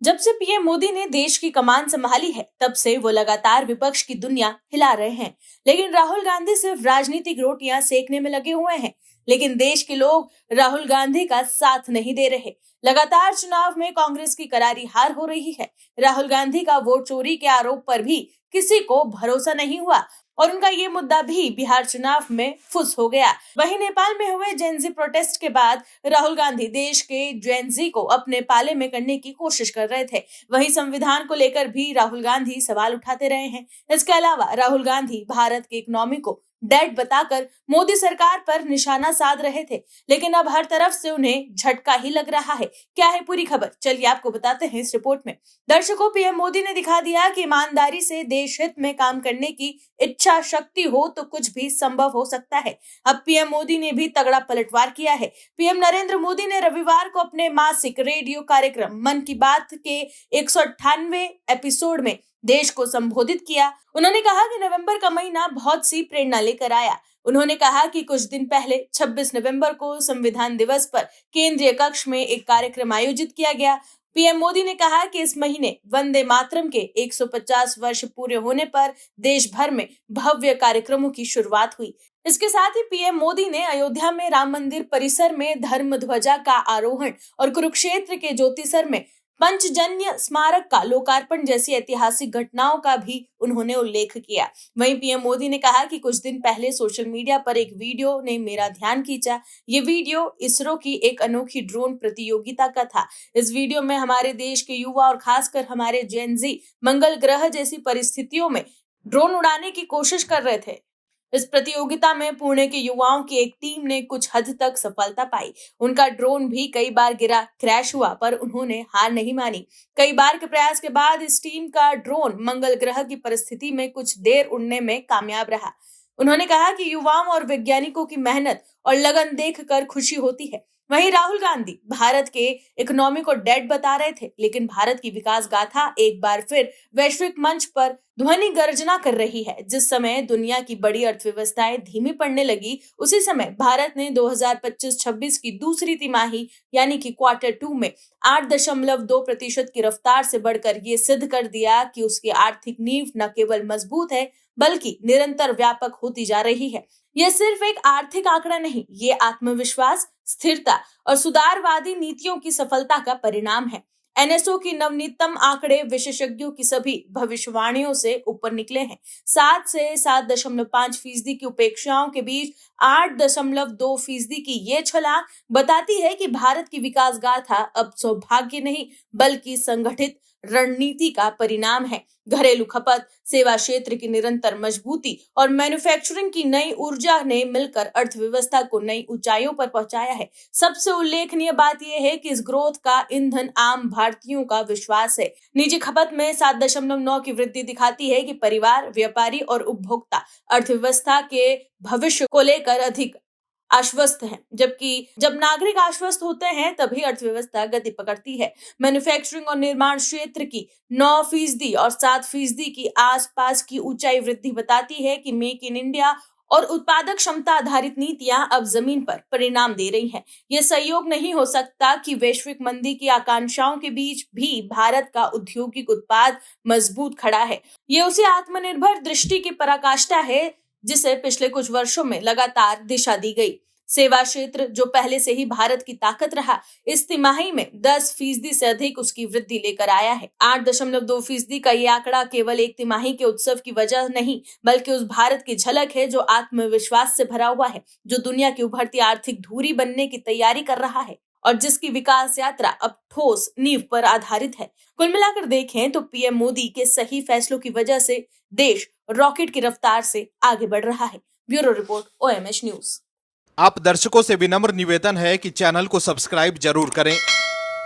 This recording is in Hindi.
जब से पीएम मोदी ने देश की कमान संभाली है, तब से वो लगातार विपक्ष की दुनिया हिला रहे हैं। लेकिन राहुल गांधी सिर्फ राजनीतिक रोटियां सेकने में लगे हुए हैं। लेकिन देश के लोग राहुल गांधी का साथ नहीं दे रहे। लगातार चुनाव में कांग्रेस की करारी हार हो रही है। राहुल गांधी का वोट चोरी के आरोप पर भी किसी को भरोसा नहीं हुआ और उनका ये मुद्दा भी बिहार चुनाव में फुस हो गया। वहीं नेपाल में हुए जेनजी प्रोटेस्ट के बाद राहुल गांधी देश के जेनजी को अपने पाले में करने की कोशिश कर रहे थे। वहीं संविधान को लेकर भी राहुल गांधी सवाल उठाते रहे हैं। इसके अलावा राहुल गांधी भारत की इकोनॉमी को डेड बताकर मोदी सरकार पर निशाना साध रहे थे। लेकिन अब हर तरफ से उन्हें झटका ही लग रहा है। क्या है पूरी खबर, चलिए आपको बताते हैं इस रिपोर्ट में। दर्शकों, पीएम मोदी ने दिखा दिया कि ईमानदारी से देश हित में काम करने की इच्छा शक्ति हो तो कुछ भी संभव हो सकता है। अब पीएम मोदी ने भी तगड़ा पलटवार किया है। पीएम नरेंद्र मोदी ने रविवार को अपने मासिक रेडियो कार्यक्रम मन की बात के 198वें एपिसोड में देश को संबोधित किया। उन्होंने कहा कि नवंबर का महीना बहुत सी प्रेरणा लेकर आया। उन्होंने कहा कि कुछ दिन पहले 26 नवंबर को संविधान दिवस पर केंद्रीय कक्ष में एक कार्यक्रम आयोजित किया गया। पीएम मोदी ने कहा कि इस महीने वंदे मातरम के 150 वर्ष पूरे होने पर देश भर में भव्य कार्यक्रमों की शुरुआत हुई। इसके साथ ही पीएम मोदी ने अयोध्या में राम मंदिर परिसर में धर्म ध्वजा का आरोहण और कुरुक्षेत्र के ज्योतिसर में पंचजन्य स्मारक का लोकार्पण जैसी ऐतिहासिक घटनाओं का भी उन्होंने उल्लेख किया। वहीं पीएम मोदी ने कहा कि कुछ दिन पहले सोशल मीडिया पर एक वीडियो ने मेरा ध्यान खींचा। ये वीडियो इसरो की एक अनोखी ड्रोन प्रतियोगिता का था। इस वीडियो में हमारे देश के युवा और खासकर हमारे जेनजी मंगल ग्रह जैसी परिस्थितियों में ड्रोन उड़ाने की कोशिश कर रहे थे। इस प्रतियोगिता में पुणे के युवाओं की एक टीम ने कुछ हद तक सफलता पाई। उनका ड्रोन भी कई बार गिरा, क्रैश हुआ, पर उन्होंने हार नहीं मानी। कई बार के प्रयास के बाद इस टीम का ड्रोन मंगल ग्रह की परिस्थिति में कुछ देर उड़ने में कामयाब रहा। उन्होंने कहा कि युवाओं और वैज्ञानिकों की मेहनत और लगन देखकर खुशी होती है। वहीं राहुल गांधी भारत के इकोनॉमी को डेड बता रहे थे, लेकिन भारत की विकास गाथा एक बार फिर वैश्विक मंच पर ध्वनि गर्जना कर रही है। जिस समय दुनिया की बड़ी अर्थव्यवस्थाएं धीमी पड़ने लगी, उसी समय भारत ने 2025-26 की दूसरी तिमाही यानी कि Q2 में 8.2% की रफ्तार से बढ़कर ये सिद्ध कर दिया कि उसकी आर्थिक नींव न केवल मजबूत है बल्कि निरंतर व्यापक होती जा रही है। यह सिर्फ एक आर्थिक आंकड़ा नहीं, ये आत्मविश्वास, स्थिरता और सुधारवादी नीतियों की सफलता का परिणाम है। एनएसओ की नवनीतम आंकड़े विशेषज्ञों की सभी भविष्यवाणियों से ऊपर निकले हैं। 7 से 7.5% की उपेक्षाओं के बीच 8.2% की ये छलांग बताती है कि भारत की विकास गाथा अब सौभाग्य नहीं बल्कि संगठित रणनीति का परिणाम है। घरेलू खपत, सेवा क्षेत्र की निरंतर मजबूती और मैन्युफैक्चरिंग की नई ऊर्जा ने मिलकर अर्थव्यवस्था को नई ऊंचाइयों पर पहुंचाया है। सबसे उल्लेखनीय बात यह है कि इस ग्रोथ का ईंधन आम भारतीयों का विश्वास है। निजी खपत में 7.9 की वृद्धि दिखाती है कि परिवार, व्यापारी और उपभोक्ता अर्थव्यवस्था के भविष्य को लेकर अधिक आश्वस्त हैं। जबकि जब नागरिक आश्वस्त होते हैं तभी अर्थव्यवस्था गति पकड़ती है। मैन्युफैक्चरिंग और निर्माण क्षेत्र की 9% और 7% की आसपास की ऊंचाई वृद्धि बताती है कि मेक इन इंडिया और उत्पादक क्षमता आधारित नीतियां अब जमीन पर परिणाम दे रही हैं। यह संयोग नहीं हो सकता कि वैश्विक मंदी की आकांक्षाओं के बीच भी भारत का औद्योगिक उत्पाद मजबूत खड़ा है। ये उसी आत्मनिर्भर दृष्टि की पराकाष्ठा है जिसे पिछले कुछ वर्षों में लगातार दिशा दी गई। सेवा क्षेत्र, जो पहले से ही भारत की ताकत रहा, इस तिमाही में 10% से अधिक उसकी वृद्धि लेकर आया है। 8.2% का ये आंकड़ा केवल एक तिमाही के उत्सव की वजह नहीं बल्कि उस भारत की झलक है जो आत्मविश्वास से भरा हुआ है, जो दुनिया की उभरती आर्थिक धुरी बनने की तैयारी कर रहा है और जिसकी विकास यात्रा अब ठोस नींव पर आधारित है। कुल मिलाकर देखें तो पीएम मोदी के सही फैसलों की वजह से देश रॉकेट की रफ्तार से आगे बढ़ रहा है। Bureau report, OMH news. आप दर्शकों से विनम्र निवेदन है कि चैनल को सब्सक्राइब जरूर करें